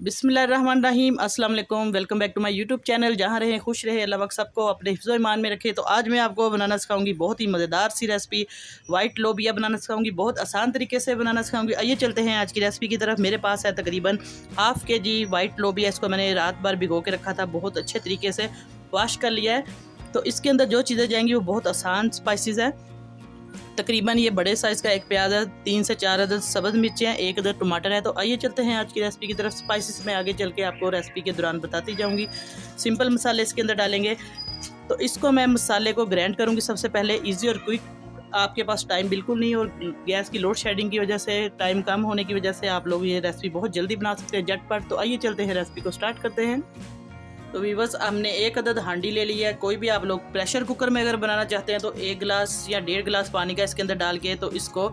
बिस्मिल्लाहिर्रहमानिर्रहीम अस्सलाम वालेकुम। Welcome back to my YouTube channel. जहाँ रहें खुश रहे, अल्लाह पाक सबको अपने हिफ्ज़ो ईमान में रखे। तो आज मैं आपको बनाना सिखाऊंगी बहुत ही मज़ेदार सी रेसिपी, वाइट लोबिया बनाना सिखाऊंगी। बहुत आसान तरीके से बनाना सिखाऊंगी। आइए चलते हैं आज की रेसिपी की तरफ। मेरे पास है तकरीबन हाफ़ KG वाइट लोबिया। इसको मैंने रात भर भिगो के रखा था, बहुत अच्छे तरीके से वॉश कर लिया है। तो इसके अंदर जो चीज़ें जाएंगी वो बहुत आसान स्पाइसेस है। तकरीबन ये बड़े साइज़ का एक प्याज है, 3 से 4 अदद सब्ज़ मिर्चें हैं, 1 अदद टमाटर है। तो आइए चलते हैं आज की रेसिपी की तरफ। स्पाइसेस मैं आगे चल के आपको रेसिपी के दौरान बताती जाऊंगी। सिंपल मसाले इसके अंदर डालेंगे। तो इसको मैं मसाले को ग्राइंड करूंगी सबसे पहले, इजी और क्विक। आपके पास टाइम बिल्कुल नहीं और गैस की लोड शेडिंग की वजह से, टाइम कम होने की वजह से आप लोग ये रेसिपी बहुत जल्दी बना सकते हैं, झटपट। तो आइए चलते हैं रेसिपी को स्टार्ट करते हैं। तो वीवर्स, हमने 1 अदद हांडी ले लिया है। कोई भी आप लोग प्रेशर कुकर में अगर बनाना चाहते हैं तो 1 गिलास या 1.5 गिलास पानी का इसके अंदर डाल के, तो इसको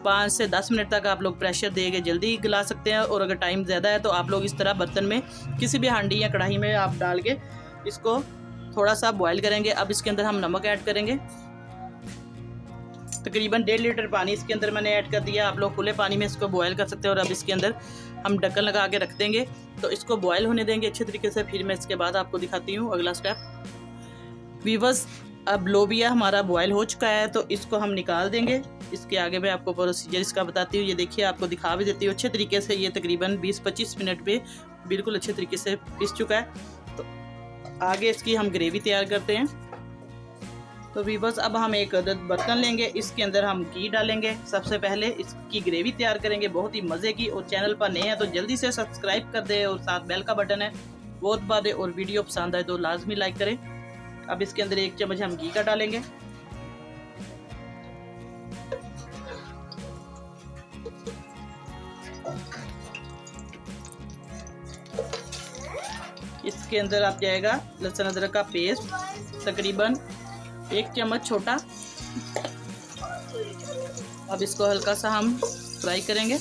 5 से 10 मिनट तक आप लोग प्रेशर दे के जल्दी गला सकते हैं। और अगर टाइम ज़्यादा है तो आप लोग इस तरह बर्तन में, किसी भी हांडी या कढ़ाई में आप डाल के इसको थोड़ा सा बॉयल करेंगे। अब इसके अंदर हम नमक ऐड करेंगे। तकरीबन 1.5 लीटर पानी इसके अंदर मैंने ऐड कर दिया। आप लोग खुले पानी में इसको बॉयल कर सकते हैं। और अब इसके अंदर हम ढक्कन लगा के रख देंगे, तो इसको बॉयल होने देंगे अच्छे तरीके से। फिर मैं इसके बाद आपको दिखाती हूँ अगला स्टेप। वीवर्स, अब लोबिया हमारा बॉयल हो चुका है, तो इसको हम निकाल देंगे। इसके आगे मैं आपको प्रोसीजर इसका बताती हूँ। ये देखिए, आपको दिखा भी देती हूँ अच्छे तरीके से। ये तकरीबन 20-25 मिनट पे बिल्कुल अच्छे तरीके से पिस चुका है। तो आगे इसकी हम ग्रेवी तैयार करते हैं। तो वीवर्स, अब हम 1 अदद बर्तन लेंगे, इसके अंदर हम घी डालेंगे। सबसे पहले इसकी ग्रेवी तैयार करेंगे बहुत ही मज़े की। और चैनल पर नए हैं तो जल्दी से सब्सक्राइब कर दें, और साथ बेल का बटन है वो दबा दें। और वीडियो पसंद आए तो लाजमी लाइक करें। अब इसके अंदर 1 चम्मच हम घी का डालेंगे। इसके अंदर आप जाएगा लहसुन अदरक का पेस्ट, तकरीबन 1 चम्मच छोटा। अब इसको हल्का सा हम फ्राई करेंगे।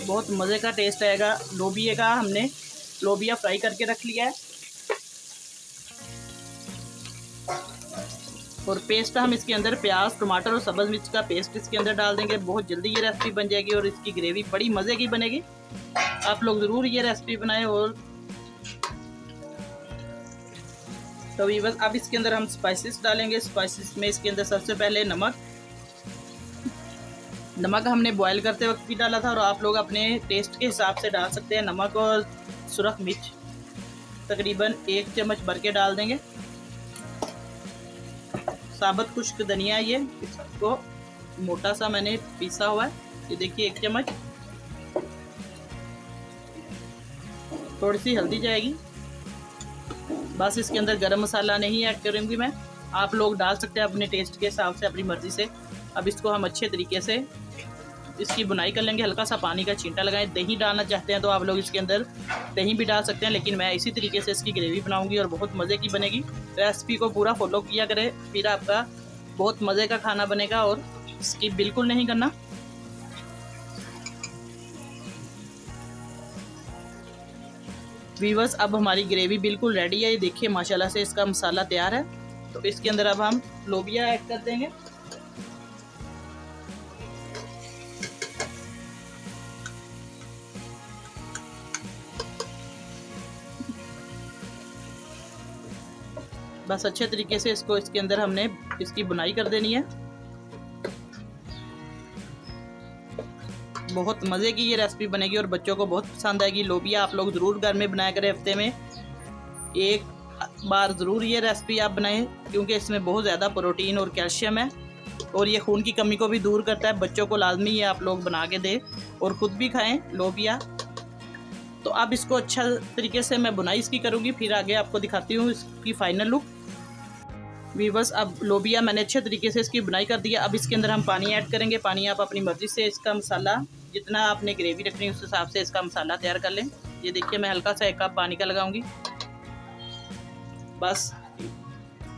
बहुत मज़े का टेस्ट आएगा लोबिया का। हमने लोबिया फ्राई करके रख लिया है। और पेस्ट हम इसके अंदर प्याज, टमाटर और सब्ज़ मिर्च का पेस्ट इसके अंदर डाल देंगे। बहुत जल्दी ये रेसिपी बन जाएगी और इसकी ग्रेवी बड़ी मज़े की बनेगी। आप लोग ज़रूर ये रेसिपी बनाएं। और तो वीवर्स, अब इसके अंदर हम स्पाइसेस डालेंगे। स्पाइसेस में इसके अंदर सबसे पहले नमक हमने बॉयल करते वक्त भी डाला था, और आप लोग अपने टेस्ट के हिसाब से डाल सकते हैं। नमक और सुरख मिर्च तकरीबन 1 चम्मच भर के डाल देंगे। साबुत खुश्क धनिया, ये इसको मोटा सा मैंने पीसा हुआ है, ये देखिए 1 चम्मच। थोड़ी सी हल्दी जाएगी बस। इसके अंदर गरम मसाला नहीं ऐड करूँगी मैं, आप लोग डाल सकते हैं अपने टेस्ट के हिसाब से, अपनी मर्ज़ी से। अब इसको हम अच्छे तरीके से इसकी बुनाई कर लेंगे। हल्का सा पानी का छींटा लगाएं। दही डालना चाहते हैं तो आप लोग इसके अंदर दही भी डाल सकते हैं, लेकिन मैं इसी तरीके से इसकी ग्रेवी बनाऊंगी और बहुत मज़े की बनेगी। रेसिपी को पूरा फॉलो किया करें, फिर आपका बहुत मज़े का खाना बनेगा। और स्किप बिल्कुल नहीं करना। वीवर्स, अब हमारी ग्रेवी बिल्कुल रेडी है। ये देखिए माशाल्लाह से इसका मसाला तैयार है। तो इसके अंदर अब हम लोबिया ऐड कर देंगे। बस अच्छे तरीके से इसको इसके अंदर हमने इसकी बुनाई कर देनी है। बहुत मज़े की ये रेसिपी बनेगी और बच्चों को बहुत पसंद आएगी। लोबिया आप लोग ज़रूर घर में बनाया करें, हफ्ते में 1 बार ज़रूर ये रेसिपी आप बनाएं, क्योंकि इसमें बहुत ज़्यादा प्रोटीन और कैल्शियम है। और ये खून की कमी को भी दूर करता है। बच्चों को लाजमी ये आप लोग बना के दें और ख़ुद भी खाएं लोबिया। तो अब इसको अच्छा तरीके से मैं बुनाई इसकी करूँगी, फिर आगे आपको दिखाती हूँ इसकी फ़ाइनल लुक। वीवर्स, अब लोबिया मैंने अच्छे तरीके से इसकी बुनाई कर दिया। अब इसके अंदर हम पानी ऐड करेंगे। पानी आप अपनी मर्ज़ी से, इसका मसाला जितना आपने ग्रेवी रखनी है उस हिसाब से इसका मसाला तैयार कर लें। ये देखिए मैं हल्का सा 1 कप पानी का लगाऊंगी बस।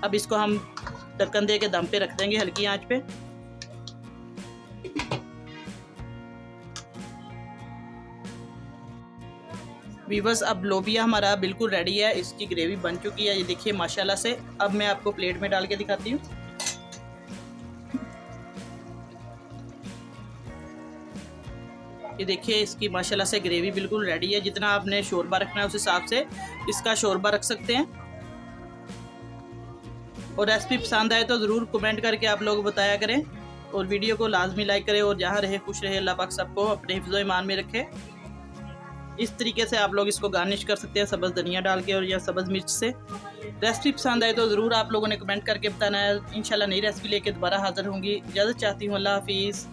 अब इसको हम ढक्कन दे के दम पे रख देंगे, हल्की आंच पे। वीवर्स, अब लोबिया हमारा बिल्कुल रेडी है, इसकी ग्रेवी बन चुकी है। ये देखिए माशाल्लाह से। अब मैं आपको प्लेट में डाल के दिखाती हूँ। ये देखिए इसकी माशाल्लाह से ग्रेवी बिल्कुल रेडी है। जितना आपने शोरबा रखना है उस हिसाब से इसका शोरबा रख सकते हैं। और रेसिपी पसंद आए तो ज़रूर कमेंट करके आप लोग बताया करें और वीडियो को लाजमी लाइक करें। और जहाँ रहे खुश रहे, अल्लाह पाक सबको अपने हिफ्ज़ो ईमान में रखे। इस तरीके से आप लोग इसको गार्निश कर सकते हैं सब्ज़ धनिया डाल के और या सब्ज़ मिर्च से। रेसिपी पसंद आए तो ज़रूर आप लोगों ने कमेंट करके बताना है। इंशाल्लाह नई रेसिपी लेके दोबारा हाज़िर होंगी। इजाज़त चाहती हूँ, अल्लाह हाफिज़।